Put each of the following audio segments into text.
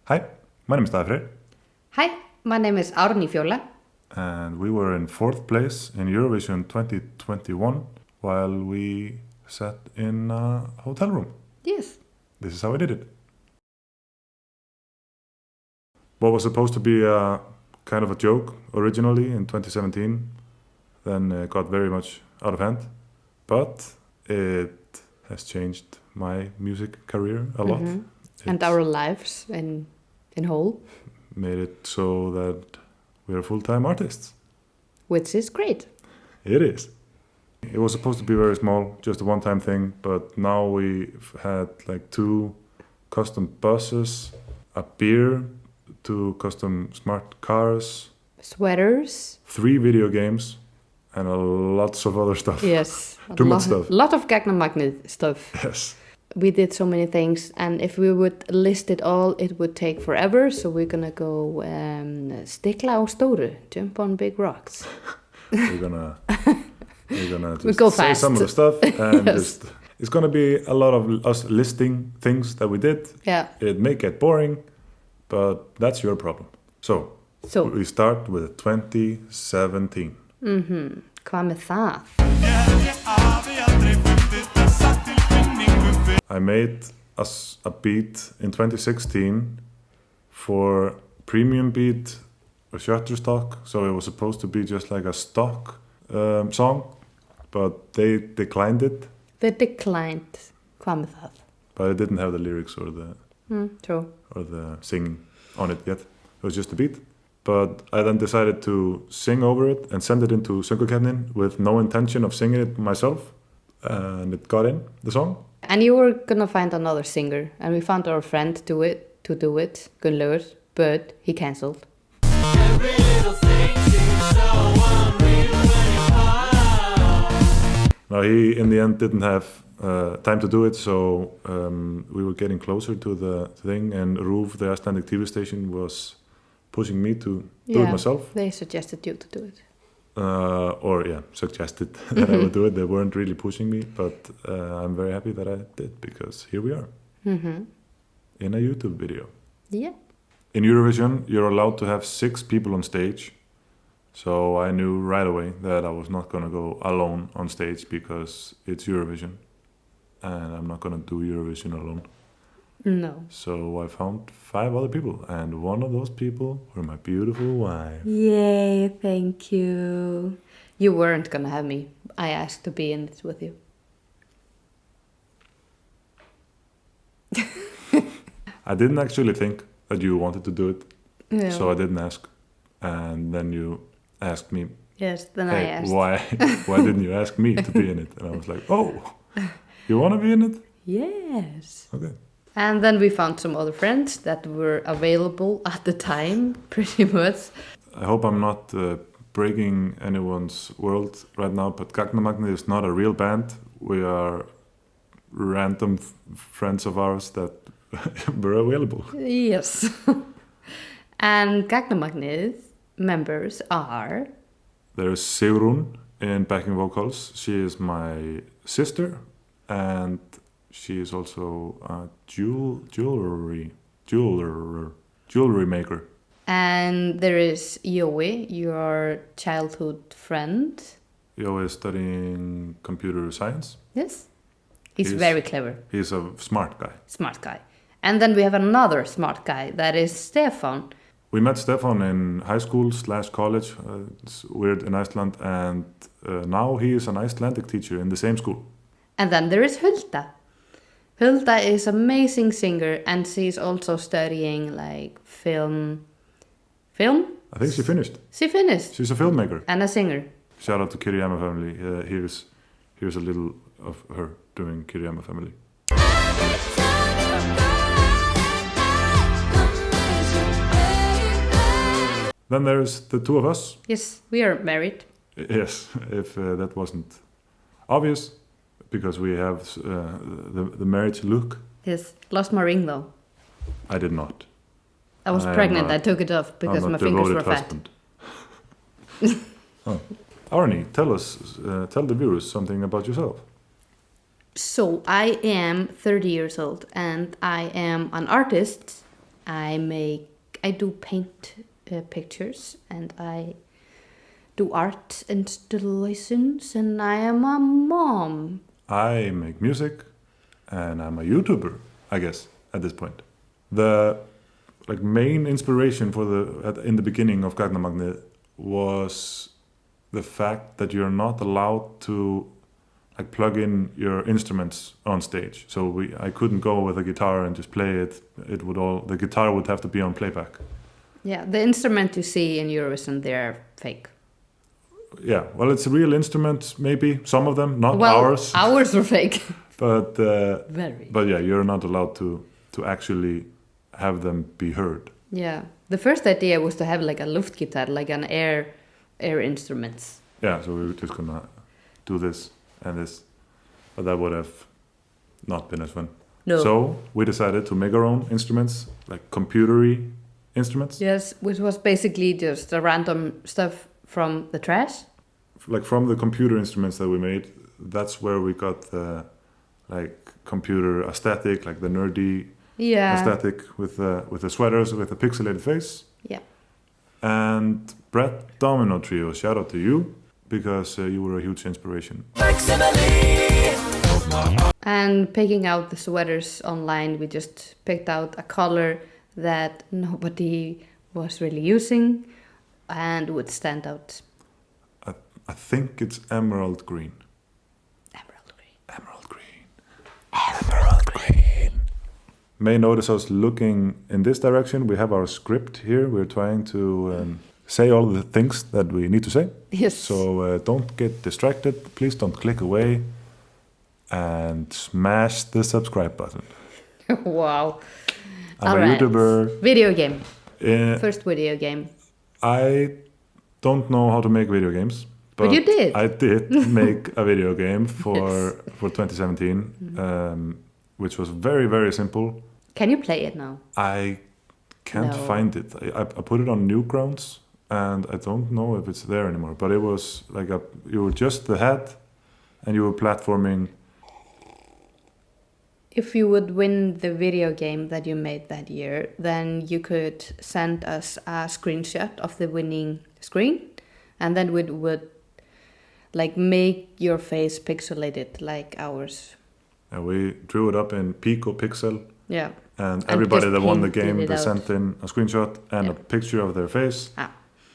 Hi, my name is Daði. Hi, my name is Árný Fjóla. And we were in 4th place in Eurovision 2021 while we sat in a hotel room. Yes. This is how we did it. What was supposed to be a kind of a joke originally in 2017 then got very much out of hand. But it has changed my music career a lot. And our lives in whole. Made it so that we're full-time artists. Which is great. It is. It was supposed to be very small, just a one-time thing, but now we've had like 2 custom buses, a beer, 2 custom smart cars, Sweaters. 3 video games, and lots of other stuff. Yes. Too much stuff. Lot of Gagmanmagnid stuff. Yes. We did so many things, and if we would list it all, it would take forever. So we're gonna go stikla á stóru, jump on big rocks. We're gonna just go say fast. some of the stuff, and Yes. it's gonna be a lot of us listing things that we did. Yeah. It may get boring, but that's your problem. So we start with 2017. Hvað með það? I made a beat in 2016 for premium beat or Shutterstock, so it was supposed to be just like a stock song, but they declined it. They declined. Hvað með það? But it didn't have the lyrics or the singing on it yet. It was just a beat. But I then decided to sing over it and send it into Söngvakeppnin with no intention of singing it myself. And it got in, the song. And you were gonna find another singer, and we found our friend to do it, Gunnlaugur, but he cancelled. Now he, in the end, didn't have time to do it, so we were getting closer to the thing, and RÚV, the Icelandic TV station, was pushing me to do it myself. They suggested you to do it. Suggested that I would do it. They weren't really pushing me, but I'm very happy that I did, because here we are in a YouTube video. Yeah. In Eurovision, you're allowed to have 6 people on stage, so I knew right away that I was not going to go alone on stage because it's Eurovision, and I'm not going to do Eurovision alone. No. So I found 5 other people, and one of those people were my beautiful wife. Yay, thank you. You weren't gonna have me. I asked to be in it with you. I didn't actually think that you wanted to do it, so I didn't ask. And then you asked me, yes, then hey, I asked. Why didn't you ask me to be in it? And I was like, oh, you want to be in it? Yes. Okay. And then we found some other friends that were available at the time, pretty much. I hope I'm not breaking anyone's world right now, but Gagmanmagnid is not a real band. We are random friends of ours that were available. Yes. And Gagmanmagnid members are... There's Sigrún in backing vocals. She is my sister, and she is also a jewelry maker. And there is Jói, your childhood friend. Jói is studying computer science. Yes. He's very clever. He's a smart guy. Smart guy. And then we have another smart guy, that is Stefan. We met Stefan in high school / college. It's weird in Iceland. And now he is an Icelandic teacher in the same school. And then there is Hulda. Hulda is an amazing singer, and she's also studying like film. I think she finished. She finished. She's a filmmaker. And a singer. Shout out to Kiriyama family. Here's a little of her doing Kiriyama family. Then there's the 2 of us. Yes, we are married. Yes, if that wasn't obvious, because we have the marriage look. Yes, lost my ring though. I did not. I was pregnant. I took it off because my fingers were fat. Oh. Árný, tell the viewers something about yourself. So I am 30 years old and I am an artist I do paint pictures, and I do art installations, and I am a mom. I make music, and I'm a YouTuber, I guess, at this point. The main inspiration in the beginning of Gagmanmagnid was the fact that you're not allowed to plug in your instruments on stage. So I couldn't go with a guitar and just play it. The guitar would have to be on playback. Yeah, the instrument you see in Eurovision, they're fake. Yeah, well, it's real instruments, maybe some of them, not ours. Ours are fake. But very. But yeah, you're not allowed to actually have them be heard. Yeah, the first idea was to have like a luftgitarre, like an air instruments. Yeah, so we were just gonna do this and this, but that would have not been as fun. No. So we decided to make our own instruments, like computery instruments. Yes, which was basically just a random stuff from the trash. Like from the computer instruments that we made, that's where we got the computer aesthetic, like the nerdy aesthetic with the sweaters with the pixelated face. Yeah. And Brett Domino Trio, shout out to you, because you were a huge inspiration. And picking out the sweaters online, we just picked out a color that nobody was really using and would stand out. I think it's emerald green. Emerald green. Emerald green. Emerald green. May notice us looking in this direction. We have our script here. We're trying to say all the things that we need to say. Yes. So don't get distracted. Please don't click away. And smash the subscribe button. Wow. I'm a YouTuber. Video game. First video game. I don't know how to make video games. But you did. I did make a video game for 2017, which was very, very simple. Can you play it now? I can't find it. I put it on Newgrounds, and I don't know if it's there anymore. But it was like you were just the head, and you were platforming. If you would win the video game that you made that year, then you could send us a screenshot of the winning screen, and then we would make your face pixelated like ours. And we drew it up in Pico Pixel. Yeah. And everybody that won the game, they sent in a screenshot and a picture of their face.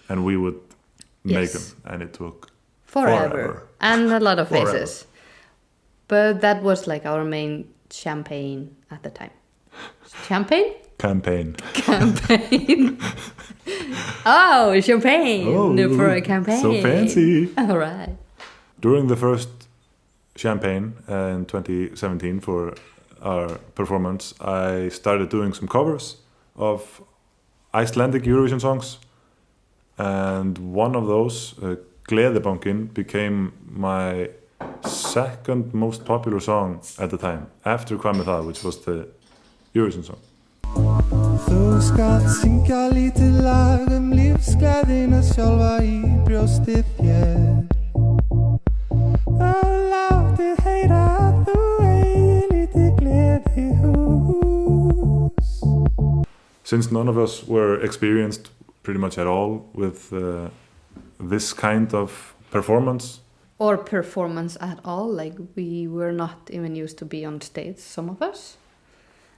And we would make them. And it took forever. And a lot of faces. But that was our main champagne at the time. Champagne? Campaign. Oh, champagne for a campaign. So fancy. All right. During the first champagne in 2017 for our performance, I started doing some covers of Icelandic Eurovision songs. And one of those, Gleðibankinn, became my second most popular song at the time, after Hvað með það, which was the Eurovision song. Þú skalt syngja lítið lag lífsgleðina sjálfa í brjóstið þér. Og látið heyra að þú eigi lítið gleðihús. Since none of us were experienced pretty much at all with this kind of performance. Or performance at all, we were not even used to be on stage, some of us.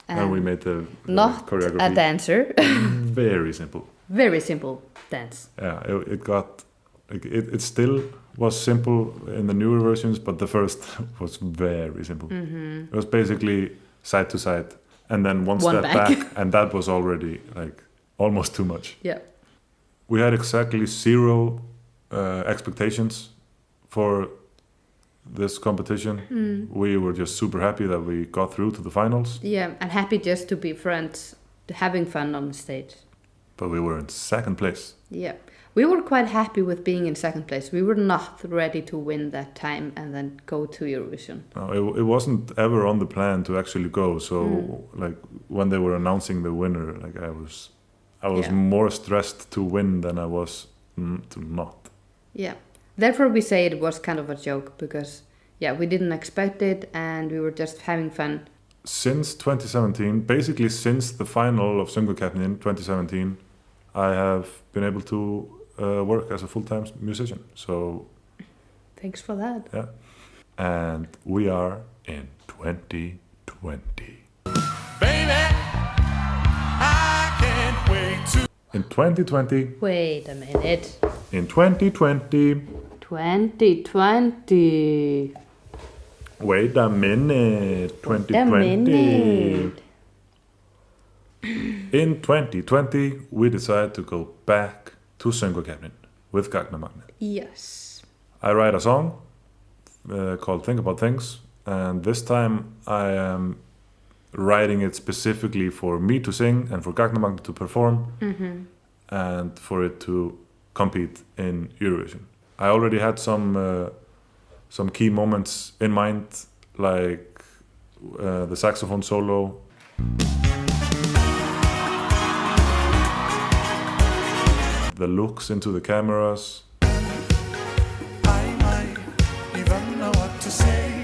And we made the not choreography. A dancer. Very simple. Very simple dance. Yeah, it still was simple in the newer versions, but the first was very simple. Mm-hmm. It was basically side to side, and then one step back, and that was already almost too much. Yeah. We had exactly zero expectations for this competition. We were just super happy that we got through to the finals. Yeah, and happy just to be friends, having fun on the stage. But we were in second place. Yeah, we were quite happy with being in second place. We were not ready to win that time and then go to Eurovision. No, it wasn't ever on the plan to actually go. So when they were announcing the winner, I was more stressed to win than I was to not. Yeah. Therefore, we say it was kind of a joke because, we didn't expect it and we were just having fun. since 2017, basically since the final of Söngvakeppnin in 2017, I have been able to work as a full-time musician. So Thanks for that. yeah, and we are in 2020. Baby, I can't wait to. In 2020, Wait a minute. in 2020, 2020. wait a minute, 2020. minute. In 2020, we decided to go back to Söngvakeppnin with Gagmanmagnid. Yes. I write a song called Think About Things, and this time I am writing it specifically for me to sing and for Gagmanmagnid to perform and for it to compete in Eurovision. I already had some key moments in mind, like the saxophone solo. The looks into the cameras. I might even know what to say.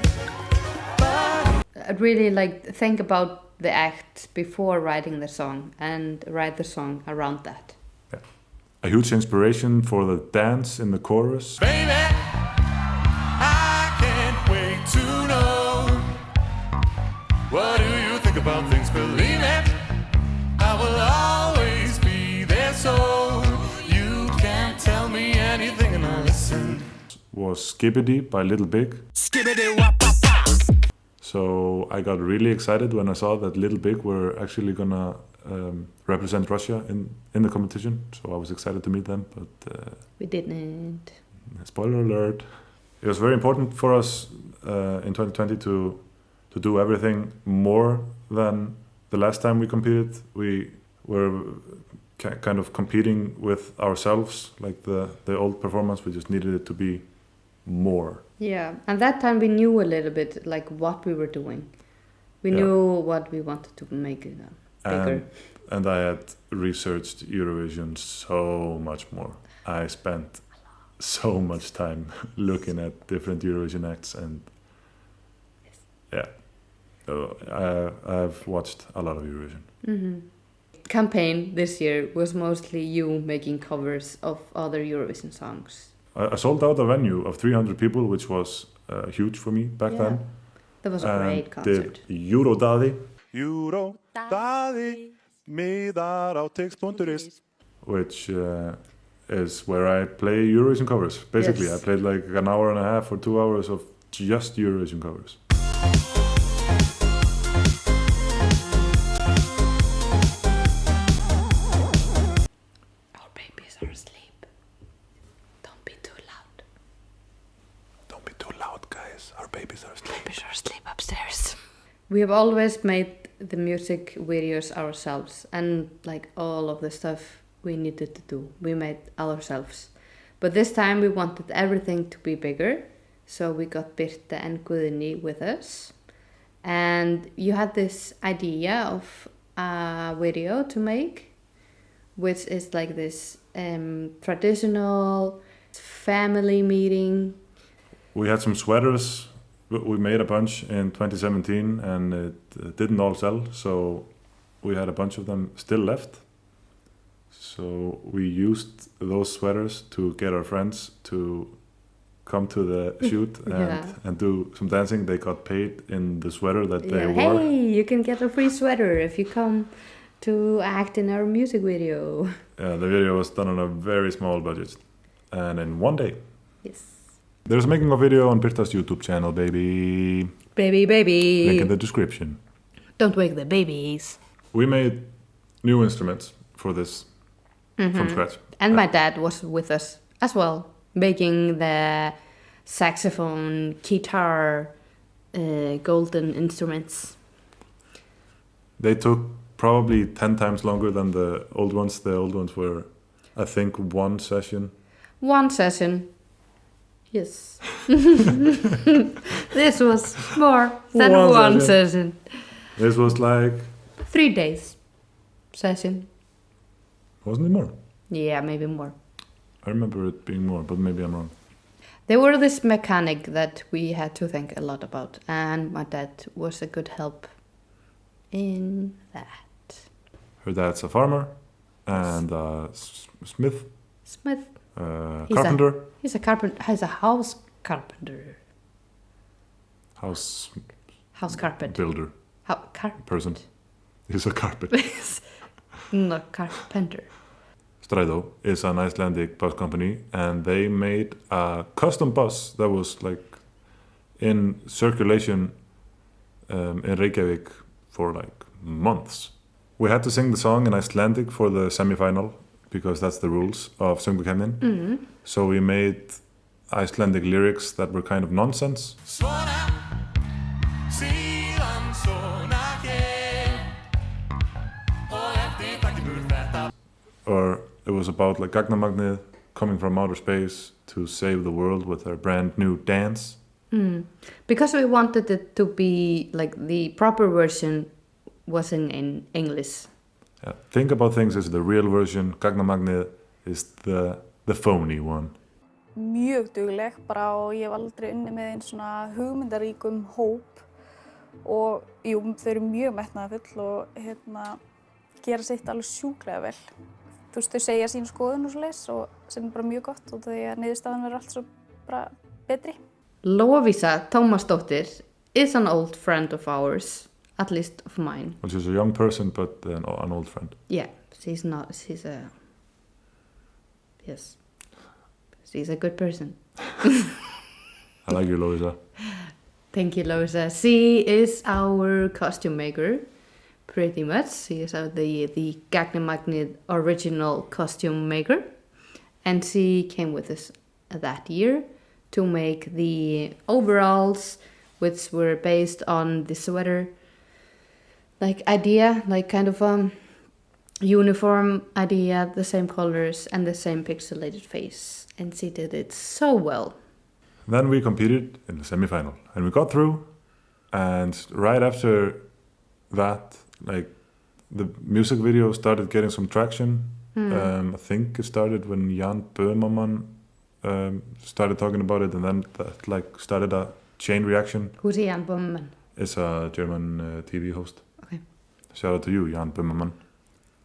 I'd really think about the act before writing the song and write the song around that. A huge inspiration for the dance in the chorus. Baby, I can't wait to know. What do you think about things? Believe it, I will always be there, so you can't tell me anything and I'll listen. Was Skibbity by Little Big. Skibbity wap wap. So I got really excited when I saw that Little Big were actually gonna represent Russia in the competition. So I was excited to meet them, but We didn't. spoiler alert. It was very important for us in 2020 to do everything more than the last time we competed. We were kind of competing with ourselves, like the old performance. We just needed it to be more. Yeah, and that time we knew a little bit what we were doing. We knew what we wanted to make it bigger. And I had researched Eurovision so much more. I spent so much time looking at different Eurovision acts, and I've watched a lot of Eurovision. Campaign this year was mostly you making covers of other Eurovision songs. I sold out a venue of 300 people, which was huge for me back then. That was a great concert. Did Daði. Daði, miðar á text.is, which is where I play Eurovision covers. Basically, Yes. I played like an hour and a half or 2 hours of just Eurovision covers. Our babies are asleep. Don't be too loud. Don't be too loud, guys. Our babies are asleep. Babies are asleep upstairs. We have always made the music videos ourselves, and all of the stuff we needed to do, we made ourselves. But this time we wanted everything to be bigger, so we got Birta and Guðni with us. And you had this idea of a video to make, which is like this traditional family meeting. We had some sweaters. We made a bunch in 2017, and it didn't all sell, so we had a bunch of them still left. So we used those sweaters to get our friends to come to the shoot and do some dancing. They got paid in the sweater that they wore. Hey, you can get a free sweater if you come to act in our music video. The video was done on a very small budget, and in one day. Yes. There's a making of video on Birta's YouTube channel, baby. Baby. Link in the description. Don't wake the babies. We made new instruments for this from scratch. And my dad was with us as well, making the saxophone, guitar, golden instruments. They took probably 10 times longer than the old ones. The old ones were, I think, one session. One session. Yes. This was more than one session. This was like... 3 days session. Wasn't it more? Yeah, maybe more. I remember it being more, but maybe I'm wrong. There were this mechanic that we had to think a lot about, and my dad was a good help in that? Her dad's a farmer and smith. Smith. Carpenter. He's a carpenter. He's a house carpenter. House carpet. builder. Person. He's a carpet. No, carpenter. Strætó is an Icelandic bus company, and they made a custom bus that was like in circulation in Reykjavik for like months. We had to sing the song in Icelandic for the semi-final because that's the rules of Söngvakeppnin. Mm-hmm. So we made Icelandic lyrics that were kind of nonsense. Svona, síðan svona hér. Og eftir það kemur þetta. Or it was about like Gagmanmagnid coming from outer space to save the world with her brand new dance. Because we wanted it to be like the proper version wasn't in English. Yeah. Think About Things is the real version. Gagmanmagnid is the phony one. Mjög dugleg bara og ég hef aldrei unnið með einn svona hugmyndaríkum hóp og jú, þau eru mjög metnaðarfull og gera sitt alveg sjúklega vel. Þú veist, þau segja sín skoðun og svoleiðis og sem er bara mjög gott og því að niðurstaðan verður allt svo bara betri. Lovísa Tómasdóttir is an old friend of ours, at least of mine. Well, she's a young person, but an old friend. Yeah, she's a good person. I like you, Lovísa. Thank you, Lovísa. She is our costume maker, pretty much. She is the Gagmanmagnid original costume maker. And she came with us that year to make the overalls, which were based on the sweater like idea, like kind of uniform idea, the same colors and the same pixelated face. And she did it so well. Then we competed in the semi-final and we got through, and right after that, like the music video started getting some traction. I think it started when Jan Böhmermann started talking about it, and then that like started a chain reaction. Who's Jan Böhmermann? It's a German TV host. Okay. Shout out to you, Jan Böhmermann.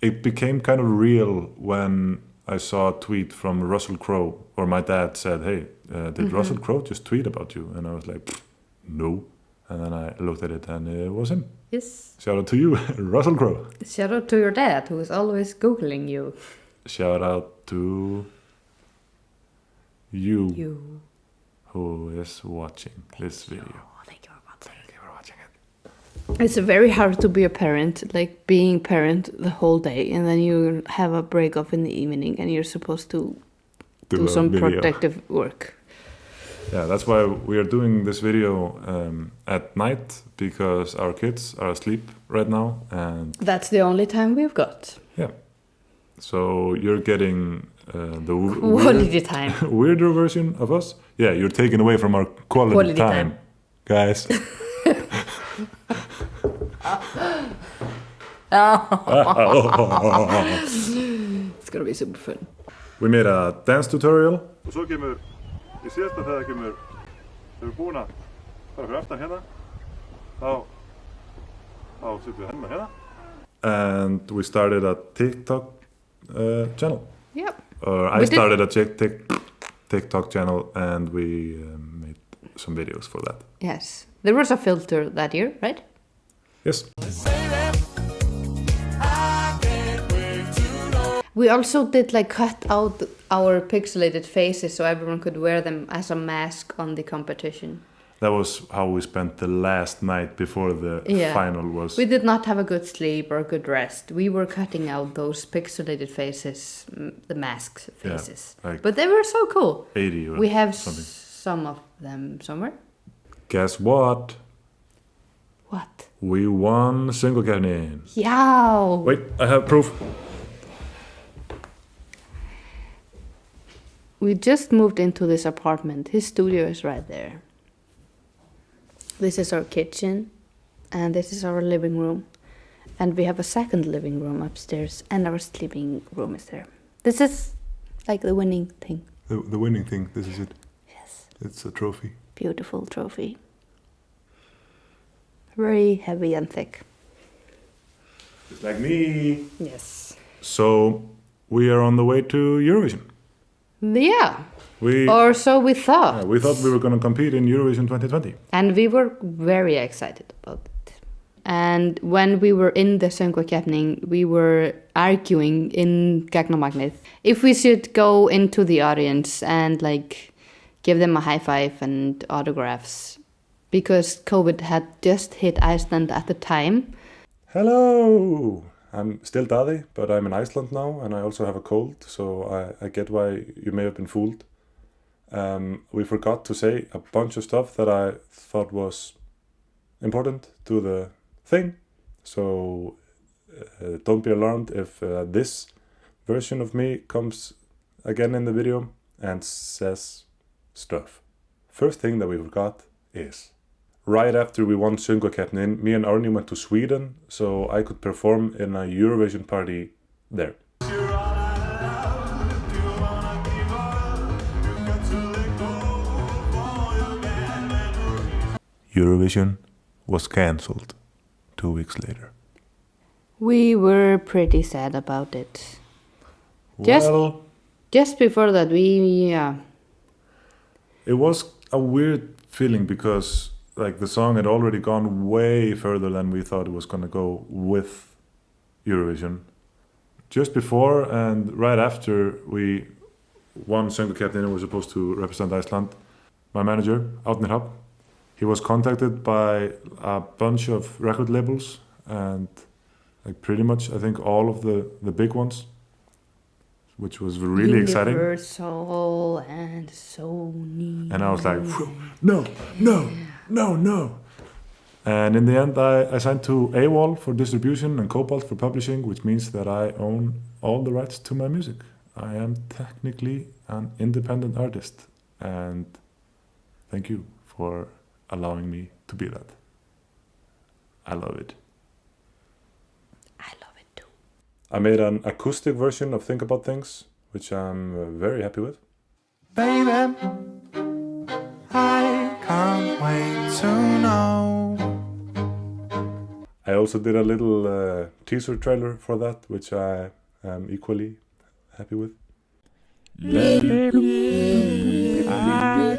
It became kind of real when I saw a tweet from Russell Crowe, or my dad said, "Hey, did Russell Crowe just tweet about you?" And I was like, "No." And then I looked at it, and it was him. Yes. Shout out to you, Russell Crowe. Shout out to your dad, who is always Googling you. Shout out to you. Who is watching this video. Thank you for watching. Thank you for watching it. It's very hard to be a parent, like being parent the whole day, and then you have a break off in the evening, and you're supposed to do some video. productive work. Yeah, that's why we are doing this video at night, because our kids are asleep right now, and That's the only time we've got. yeah. So you're getting the Quality time. weirder version of us. Yeah, you're taking away from our quality time, guys. It's gonna be super fun. We made a dance tutorial. Og svo kemur, í síðasta þegar kemur, þegar við búin að fara fyrir aftan hérna, þá setjum við hennar hérna. And we started a TikTok channel. Yep. Or I started a TikTok channel, and we made some videos for that. Yes. There was a filter that year, right? Yes. We also did like cut out our pixelated faces so everyone could wear them as a mask on the competition. That was how we spent the last night before the final was. We did not have a good sleep or a good rest. We were cutting out those pixelated faces, the masks faces. Yeah, like but they were so cool. 80 or we have something. some of them somewhere. Guess what? What? We won Söngvakeppnin. Yeah. Wait, I have proof. We just moved into this apartment. His studio is right there. This is our kitchen, and this is our living room. And we have a second living room upstairs, and our sleeping room is there. This is like the winning thing. The winning thing, this is it. Yes. It's a trophy. Beautiful trophy. Very heavy and thick. Just like me. Yes. So we are on the way to Eurovision. Yeah. We Or so we thought. we thought we were going to compete in Eurovision 2020. And we were very excited about it. And when we were in the söngvakeppning, we were arguing in Gagmanmagnid if we should go into the audience and like give them a high five and autographs, because COVID had just hit Iceland at the time. Hello! I'm still Daði, but I'm in Iceland now, and I also have a cold, so I get why you may have been fooled. We forgot to say a bunch of stuff that I thought was important to the thing, so don't be alarmed if this version of me comes again in the video and says stuff. First thing that we forgot is, right after we won Söngvakeppnin, me and Arni went to Sweden so I could perform in a Eurovision party there. Eurovision was cancelled 2 weeks later. We were pretty sad about it. Just- Well, Just before that, it was a weird feeling because like the song had already gone way further than we thought it was going to go with Eurovision. Just before and right after we won Söngvakeppnin and were supposed to represent Iceland, my manager, Árni Hrafn, he was contacted by a bunch of record labels and like pretty much I think all of the big ones, which was really exciting. Universal and Sony. And I was like, no. And in the end, I signed to AWOL for distribution and Cobalt for publishing, which means that I own all the rights to my music. I am technically an independent artist. And thank you for allowing me to be that. I love it. I love it too. I made an acoustic version of Think About Things, which I'm very happy with. Baby, I can't wait to know. I also did a little teaser trailer for that, which I am equally happy with. I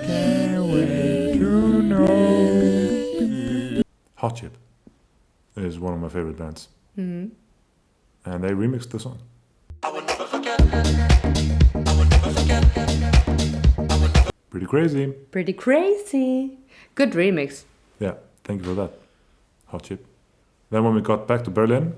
can't wait to know. Hot Chip is one of my favorite bands. Mm-hmm. And they remixed the song. Pretty crazy. Pretty crazy. Good remix. Yeah, thank you for that, Hot Chip. Then when we got back to Berlin,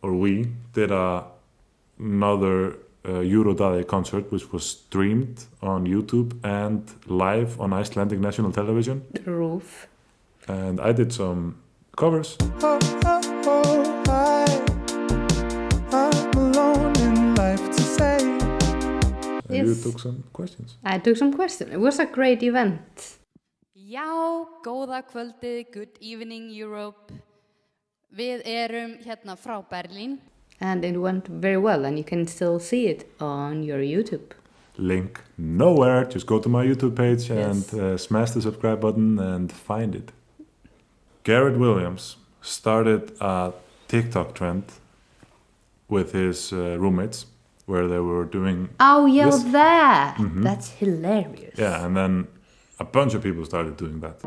we did another Daði concert, which was streamed on YouTube and live on Icelandic national television. The roof. And I did some covers. I'm alone in life to say. And you Yes. took some questions. I took some questions. It was a great event. Já, góða kvöldið, good evening Europe. Við erum hérna frá Berlín. And it went very well, and you can still see it on your YouTube. Link nowhere. Just go to my YouTube page Yes. and smash the subscribe button and find it. Garrett Williams started a TikTok trend with his roommates where they were doing... Oh, yeah, Yes. that. Mhm. That's hilarious. Yeah, and then a bunch of people started doing that.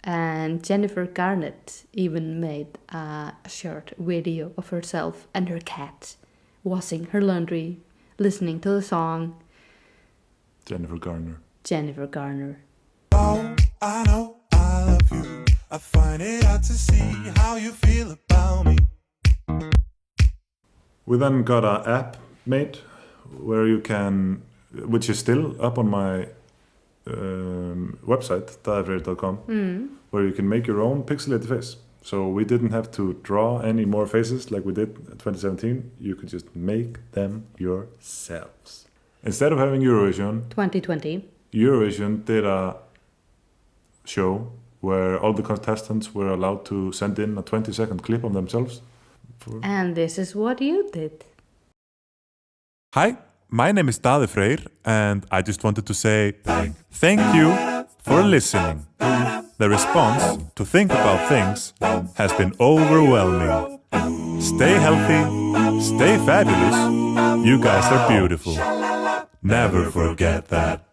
And Jennifer Garnett even made a short video of herself and her cat washing her laundry, listening to the song. Jennifer Garner. Jennifer Garner. Oh, I know I love you. I find it hard to see how you feel about me. We then got an app made where you can, which is still up on my website, daðifreyr.com, where you can make your own pixelated face. So we didn't have to draw any more faces like we did in 2017. You could just make them yourselves. Instead of having Eurovision, 2020. Eurovision did a show where all the contestants were allowed to send in a 20-second clip of themselves. And this is what you did. Hi, my name is Daði Freyr, and I just wanted to say thank you for listening. The response to Think About Things has been overwhelming. Stay healthy, stay fabulous. You guys are beautiful. Never forget that.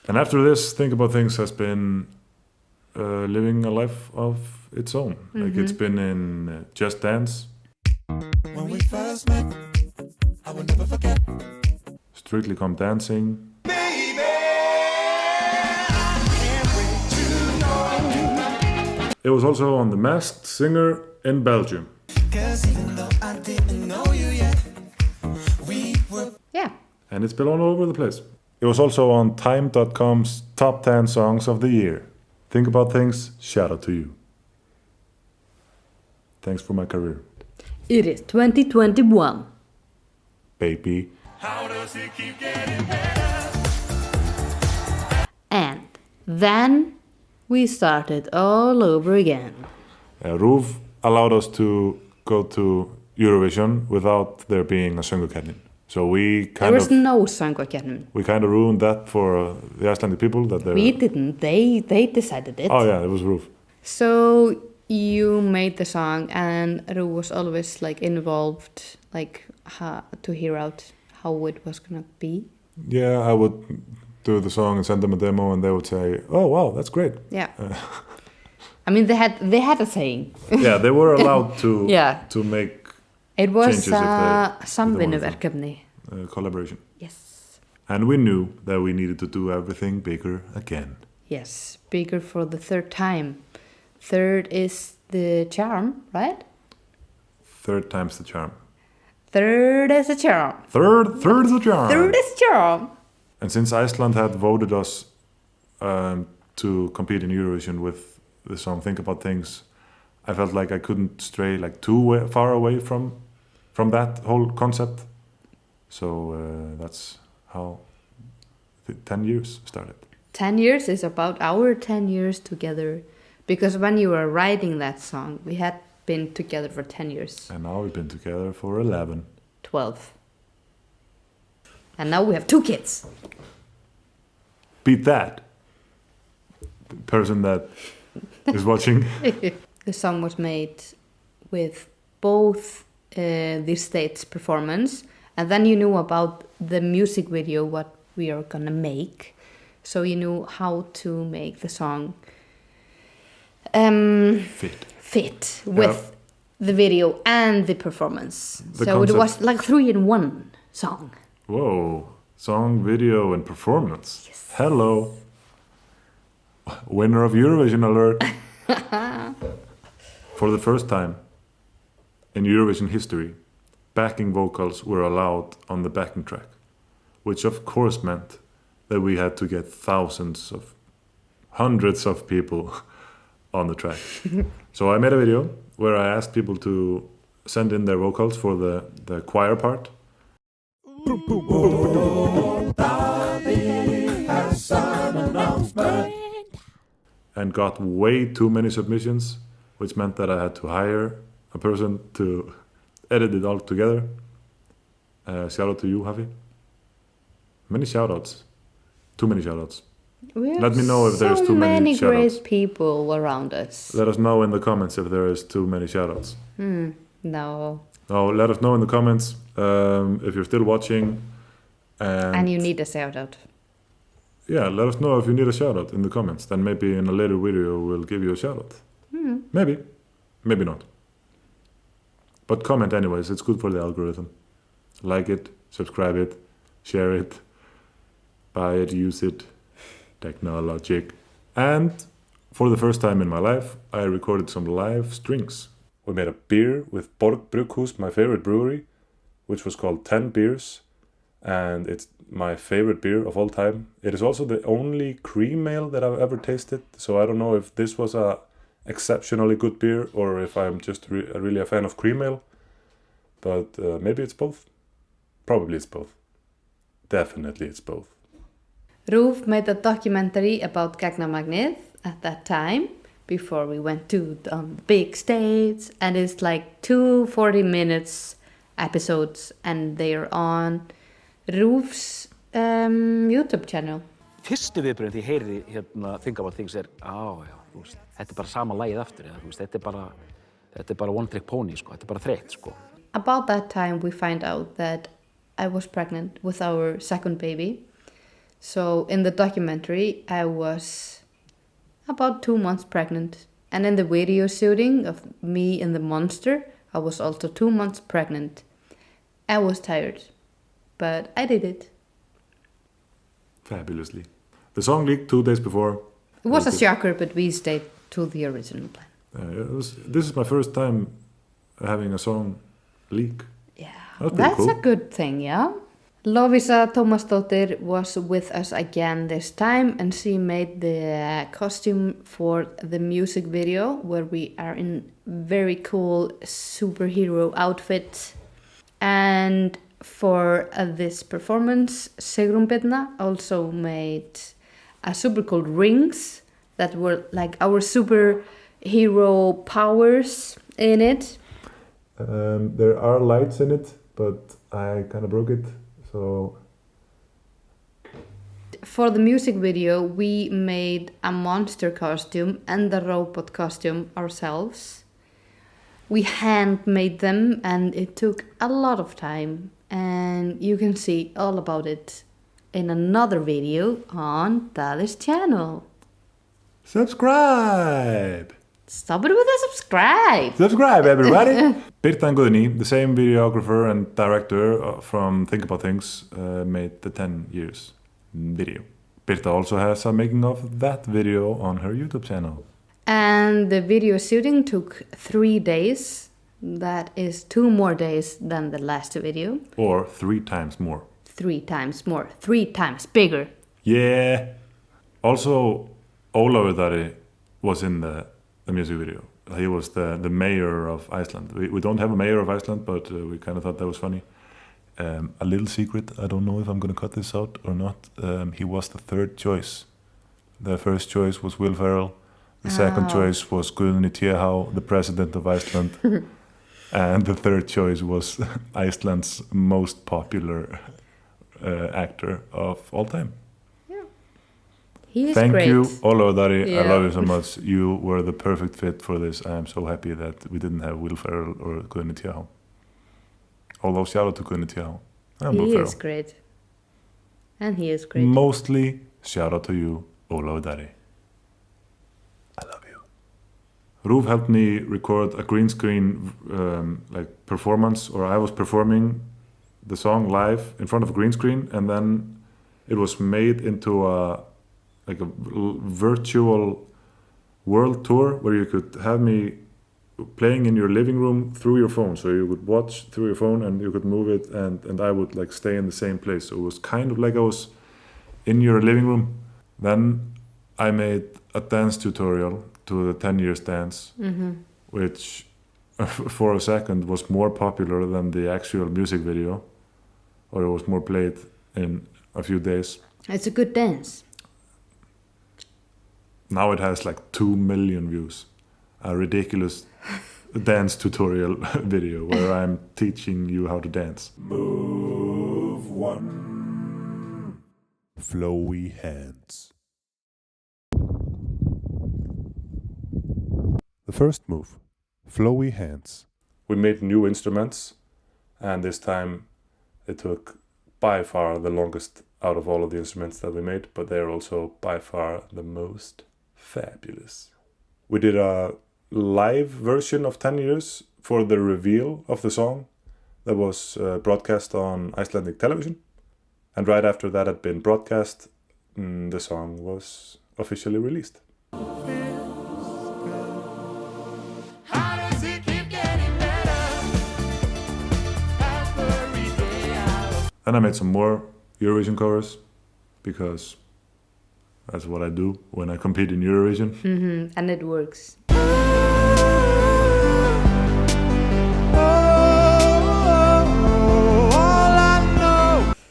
And after this, Think About Things has been living a life of its own. Like it's been in Just Dance. When we first met, I will never forget. Strictly Come Dancing. It was also on The Masked Singer in Belgium. Yeah. And it's been all over the place. It was also on Time.com's Top 10 Songs of the Year. Think About Things, shout out to you. Thanks for my career. It is 2021. Baby. How does it keep getting better? And then we started all over again. Rúv allowed us to go to Eurovision without there being a söngvakeppni. So we There was no söngvakeppni. we kind of ruined that for the Icelandic people. That We didn't. They decided it. Oh yeah, it was Rúv. So you made the song, and Rú was always like involved, like to hear out how it was gonna be. Yeah, I would do the song and send them a demo, and they would say, "Oh wow, that's great." Yeah. I mean, they had a saying. Yeah, they were allowed to Yeah. to make It was changes if they wanted to. samvinnuverkefni. Collaboration. Yes. And we knew that we needed to do everything bigger again. Yes, bigger for the third time. Third is the charm, right? Third time's the charm. Third is a charm. Third is the charm. Third is charm. And since Iceland had voted us to compete in Eurovision with the song "Think About Things," I felt like I couldn't stray like too far away from that whole concept. So that's how the 10 years started. 10 years is about our 10 years together. Because when you were writing that song, we had been together for 10 years. And now we've been together for 11. 12. And now we have 2 kids. Beat that. The person that is watching. The song was made with both the state's performance, and then you knew about the music video, what we are gonna make. So you knew how to make the song fit with the video and the performance. The so concept. it was like 3-in-1 song. Whoa. Song, video, and performance. Yes. Hello. Winner of Eurovision alert. For the first time in Eurovision history, backing vocals were allowed on the backing track, which of course meant that we had to get hundreds of people on the track. So I made a video where I asked people to send in their vocals for the choir part. And got way too many submissions, which meant that I had to hire a person to edit it all together. Shout out to you, Hafi. Many shout outs. Too many shout outs. Let me know if there's too many so many shout-outs. great people around us. Let us know in the comments if there is too many shout outs. No. Oh, let us know in the comments if you're still watching. And you need a shout out. Yeah, let us know if you need a shout out in the comments. Then maybe in a later video we'll give you a shout out. Maybe. Maybe not. But comment anyways, it's good for the algorithm. Like it, subscribe it, share it, buy it, use it. Technologic. And for the first time in my life, I recorded some live strings. We made a beer with Borg Brugghus, my favorite brewery, which was called 10 Beers. And it's my favorite beer of all time. It is also the only cream ale that I've ever tasted. So I don't know if this was a exceptionally good beer or if I'm just really a fan of cream ale. But maybe it's both. Probably it's both. Definitely it's both. Rúv made a documentary about Gagmanmagnid at that time, before we went to the big stage, and it's like 2 40-minute episodes, and they're on Rúv's YouTube channel. fyrstu viðbrögðin því ég heyri hérna Think About Things já, þú veist, þetta bara sama lagið aftur, þú veist, þetta bara one trick pony, sko, þetta bara þreytt, sko. About that time we find out that I was pregnant with our second baby. So in the documentary I was about 2 months pregnant. And in the video shooting of me and the monster, I was also 2 months pregnant. I was tired, but I did it. Fabulously. The song leaked 2 days before. It was a shocker, but we stayed to the original plan. This is my first time having a song leak. Yeah, that's cool. A good thing, yeah. Lovísa Tómasdóttir was with us again this time, and she made the costume for the music video where we are in very cool superhero outfits. And for this performance, Sigrún Birna also made a super cool rings that were like our superhero powers in it. There are lights in it, but I kind of broke it. So for the music video, we made a monster costume and the robot costume ourselves. We handmade them and it took a lot of time, and you can see all about it in another video on Daði's channel. Subscribe! Stop it with a subscribe! Subscribe, everybody! Birta and Guðni, the same videographer and director from Think About Things, made the 10 years video. Birta also has a making of that video on her YouTube channel. And the video shooting took 3 days. That is 2 more days than the last video. Or 3 times more. 3 times more. 3 times bigger. Yeah! Also, Ólafur Daði was in the music video. He was the mayor of Iceland. We don't have a mayor of Iceland, but we kind of thought that was funny. A little secret, I don't know if I'm going to cut this out or not. He was the 3rd choice. The first choice was Will Ferrell. The second choice was Guðni Th, the president of Iceland. And the 3rd choice was Iceland's most popular actor of all time. He is Thank great. you, Ólafur Daði. Yeah. I love you so much. You were the perfect fit for this. I am so happy that we didn't have Will Ferrell or Guðni Th. Although shout out to Guðni Th. And Will He Ferrell. is great. And he is great. Mostly shout out to you, Ólafur Daði. I love you. Rúf helped me record a green screen performance, or I was performing the song live in front of a green screen, and then it was made into a virtual world tour where you could have me playing in your living room through your phone. So you would watch through your phone and you could move it, and I would like stay in the same place. So it was kind of like I was in your living room. Then I made a dance tutorial to the 10 years dance, which for a second was more popular than the actual music video, or it was more played in a few days. It's a good dance. Now it has like 2 million views. A ridiculous dance tutorial video where I'm teaching you how to dance. Move 1. Flowy hands. The first move, flowy hands. We made new instruments, and this time it took by far the longest out of all of the instruments that we made, but they're also by far the most fabulous. We did a live version of 10 years for the reveal of the song that was broadcast on Icelandic television, and right after that had been broadcast, the song was officially released. And I made some more Eurovision covers, because that's what I do when I compete in Eurovision. And it works.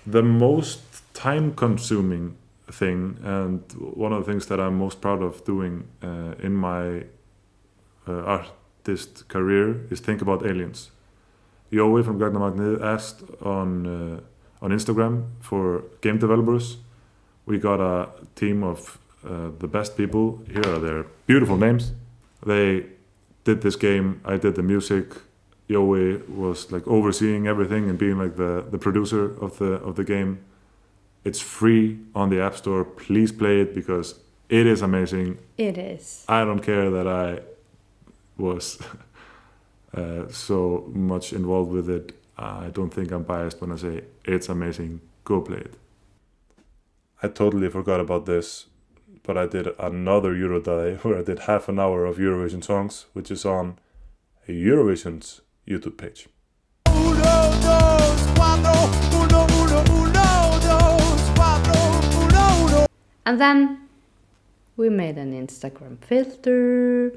The most time-consuming thing, and one of the things that I'm most proud of doing in my artist career, is think about aliens. Jói from Gagmanmagnid asked on Instagram for game developers We got a team of the best people. Here are their beautiful names. They did this game. I did the music. Jói was like overseeing everything and being like the producer of the game. It's free on the App Store. Please play it because it is amazing. It is. I don't care that I was so much involved with it. I don't think I'm biased when I say it's amazing. Go play it. I totally forgot about this, but I did another Euro Daði where I did half an hour of Eurovision songs, which is on Eurovision's YouTube page. And then we made an Instagram filter.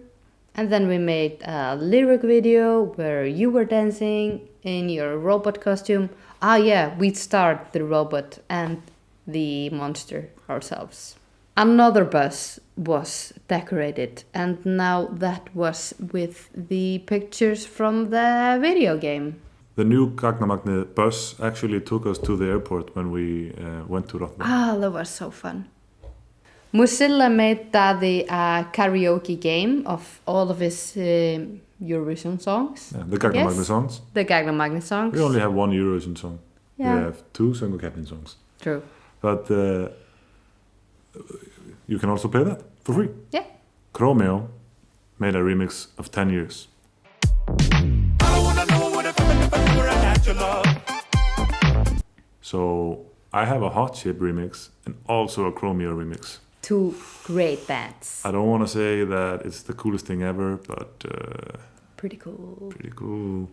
And then we made a lyric video where you were dancing in your robot costume. Ah yeah, we starred the robot and the monster ourselves. Another bus was decorated, and now that was with the pictures from the video game. The new Gagmanmagnid bus actually took us to the airport when we went to Rotterdam. Ah, that was so fun. Mozilla made Daði a karaoke game of all of his Eurovision songs. Yeah, the Gagmanmagnid songs. The Gagmanmagnid songs. We only have one Eurovision song. Yeah. We have 2 Söngvakeppnin songs. True. But you can also play that for free. Yeah. Chromeo made a remix of 10 years. So I have a Hot Chip remix and also a Chromeo remix. 2 great bands. I don't want to say that it's the coolest thing ever, but Pretty cool. pretty cool.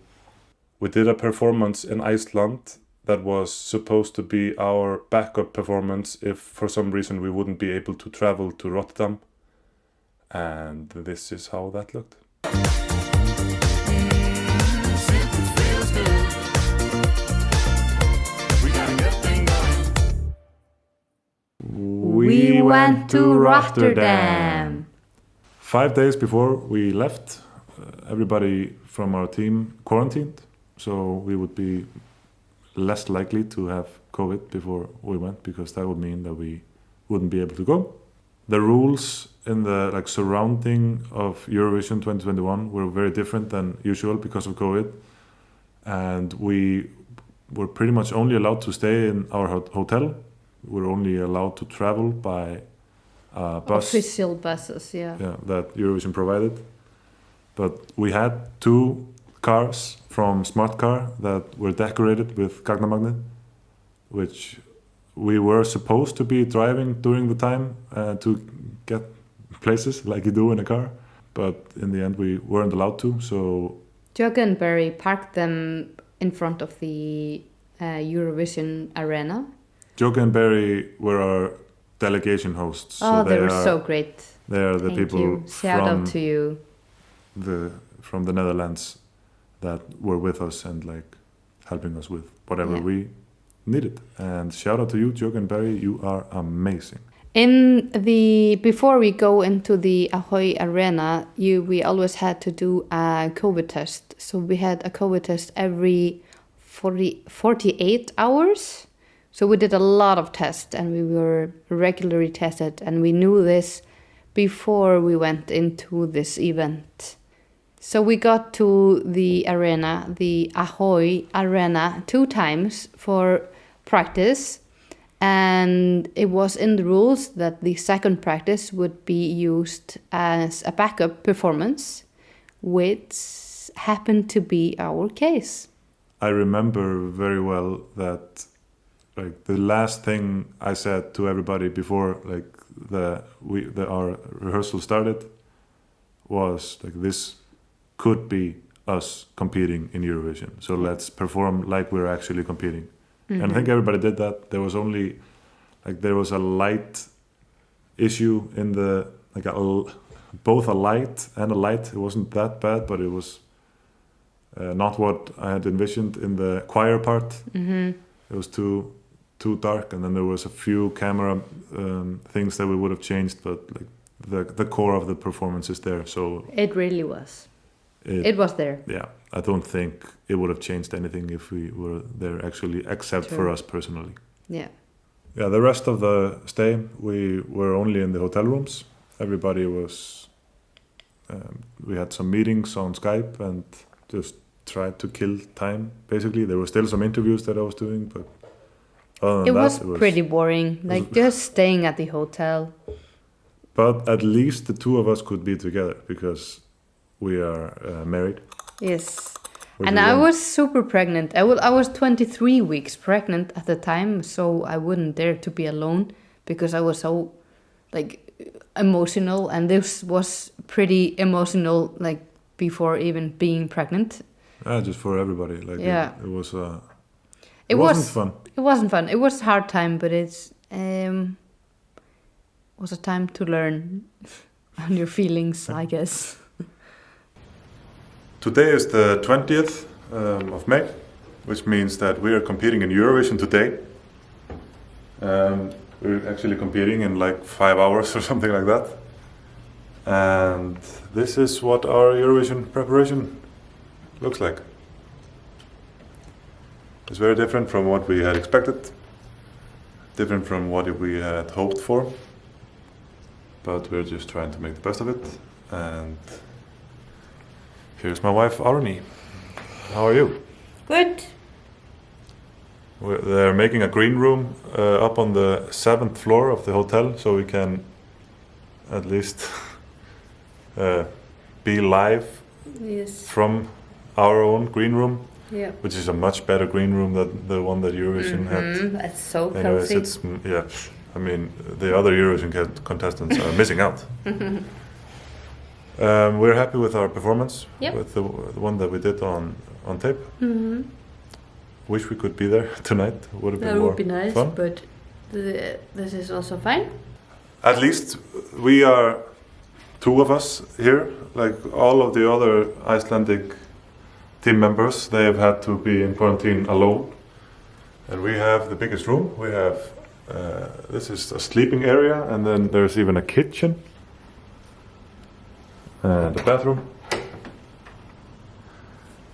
We did a performance in Iceland that was supposed to be our backup performance if for some reason we wouldn't be able to travel to Rotterdam. And this is how that looked. We went to Rotterdam. 5 days before we left, everybody from our team quarantined, so we would be less likely to have COVID before we went, because that would mean that we wouldn't be able to go. The rules in the surrounding of Eurovision 2021 were very different than usual because of COVID, and we were pretty much only allowed to stay in our hotel. We were only allowed to travel by bus. Official buses, yeah. Yeah, that Eurovision provided. But we had 2 cars from Smart Car that were decorated with Gagmanmagnid, which we were supposed to be driving during the time to get places like you do in a car. But in the end, we weren't allowed to, so... Jugga and Barry parked them in front of the Eurovision arena. Jugga and Barry were our delegation hosts. Oh, they were so great. They are the Thank people you. Shout out to you. From the Netherlands that were with us and helping us with whatever we needed. And shout out to you, Jugga and Barry. You are amazing. Before we go into the Ahoy Arena, we always had to do a COVID test. So we had a COVID test every 48 hours. So we did a lot of tests, and we were regularly tested, and we knew this before we went into this event. So we got to the arena, the Ahoy Arena, 2 times for practice, and it was in the rules that the second practice would be used as a backup performance, which happened to be our case. I remember very well that the last thing I said to everybody before our rehearsal started was this could be us competing in Eurovision. So let's perform like we're actually competing. Mm-hmm. And I think everybody did that. There was only there was a light issue in the both a light and a light. It wasn't that bad, but it was not what I had envisioned in the choir part. Mm-hmm. It was too dark, and then there was a few camera things that we would have changed, but the core of the performance is there. So it really was. It was there. Yeah, I don't think it would have changed anything if we were there actually, except for us personally. Yeah. Yeah, the rest of the stay, we were only in the hotel rooms. Everybody was, we had some meetings on Skype and just tried to kill time, basically. There were still some interviews that I was doing, but other than It that, was pretty boring, like just staying at the hotel. But at least the two of us could be together because we are married. Yes. Which And we I weren't. was super pregnant. I was 23 weeks pregnant at the time, so I wouldn't dare to be alone because I was so like emotional, and this was pretty emotional like before even being pregnant. Just for everybody. Like Yeah. it was. It wasn't fun. It wasn't fun. It was a hard time, but it's was a time to learn on your feelings, I guess. Today is the 20th of May, which means that we are competing in Eurovision today. We're actually competing in like 5 hours or something like that. And this is what our Eurovision preparation looks like. It's very different from what we had expected, different from what we had hoped for, but we're just trying to make the best of it. And here's my wife, Arni. How are you? Good. They're making a green room up on the 7th floor of the hotel, so we can at least be live Yes. from our own green room, Yeah. which is a much better green room than the one that Eurovision had. That's so Anyways, cozy. yeah. I mean, the other Eurovision contestants are missing out. We're happy with our performance, Yep. with the one that we did on tape. Wish we could be there tonight. Would have been That more would be nice, fun. but this is also fine. At least we are two of us here. Like all of the other Icelandic team members, they have had to be in quarantine alone. And we have the biggest room. We have this is a sleeping area, and then there's even a kitchen and a bathroom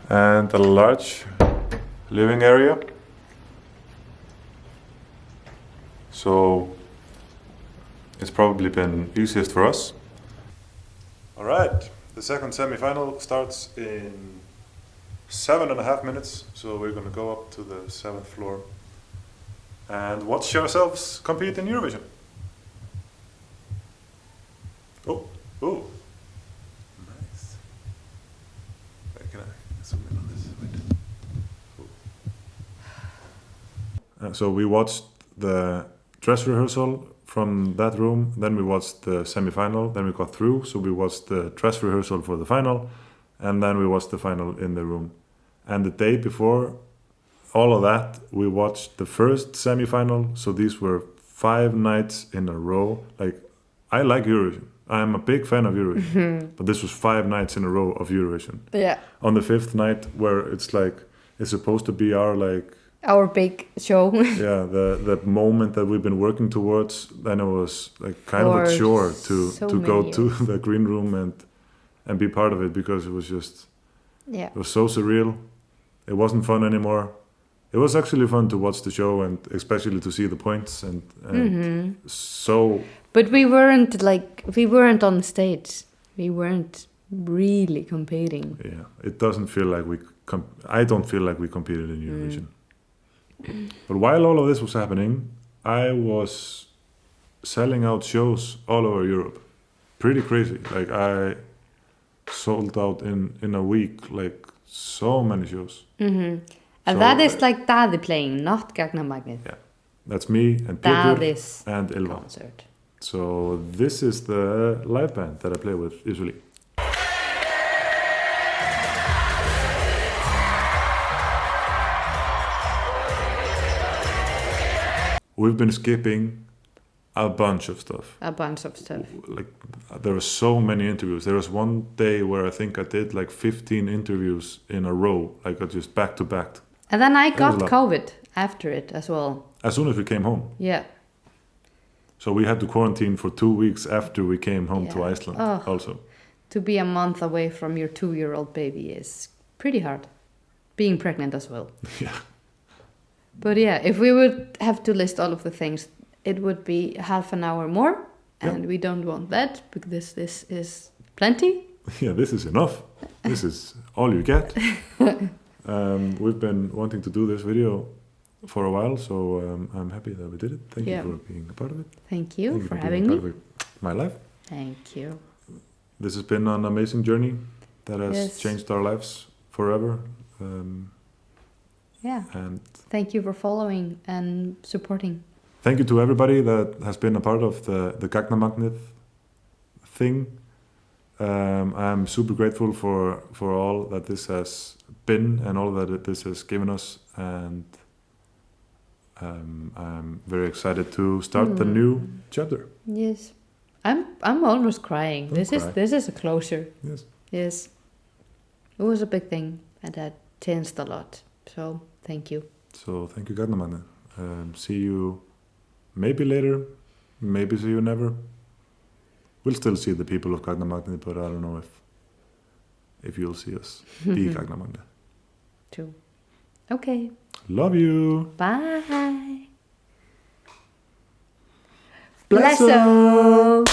and a large living area. So it's probably been easiest for us. All right, the second semi-final starts in 7.5 minutes. So we're gonna go up to the 7th floor and watch ourselves compete in Eurovision. Oh, nice. Wait, can I zoom in on this? Wait. So we watched the dress rehearsal from that room, then we watched the semi-final, then we got through, so we watched the dress rehearsal for the final, and then we watched the final in the room. And the day before all of that, we watched the first semi-final, so these were 5 nights in a row. Like, I like Eurovision. I'm a big fan of Eurovision, but this was 5 nights in a row of Eurovision. Yeah. On the 5th night, where it's like, it's supposed to be Our big show. yeah, the moment that we've been working towards, then it was like kind of a chore to go to the green room and be part of it, because it was just, Yeah. it was so surreal. It wasn't fun anymore. It was actually fun to watch the show, and especially to see the points and so. But we weren't on stage. We weren't really competing. Yeah, it doesn't feel like I don't feel like we competed in Eurovision. But while all of this was happening, I was selling out shows all over Europe. Pretty crazy. Like, I sold out in a week, like, so many shows. And So, that is like Daði playing, not Gagmanmagnid. Yeah, that's me and Pétur Daði's and Ylva. concert. So this is the live band that I play with usually. We've been skipping a bunch of stuff. A bunch of stuff. Like, there were so many interviews. There was one day where I think I did like 15 interviews in a row, like just back to back. And then I was got a lot. COVID after it as well. As soon as we came home. Yeah. So we had to quarantine for 2 weeks after we came home to Yeah. Iceland Oh. also. To be a month away from your 2-year-old baby is pretty hard. Being pregnant as well. Yeah. But yeah, if we would have to list all of the things, it would be half an hour more, and we don't want that because this is plenty. Yeah, this is enough. This is all you get. We've been wanting to do this video for a while, so I'm happy that we did it. Thank you for being a part of it. Thank you for having being a me. part of my life. Thank you. This has been an amazing journey that has changed our lives forever. And thank you for following and supporting. Thank you to everybody that has been a part of the Gagmanmagnid thing. I'm super grateful for all that this has been and all that this has given us, and I'm very excited to start the new chapter. Yes, I'm almost crying. This is a closure. Yes, it was a big thing and that changed a lot. So thank you. So thank you, Gagmanmagnid. See you maybe later, maybe see you never. We'll still see the people of Gagmanmagnid, but I don't know if you'll see us be Gagmanmagnid. True. Okay. Love you. Bye. Bless Bless you.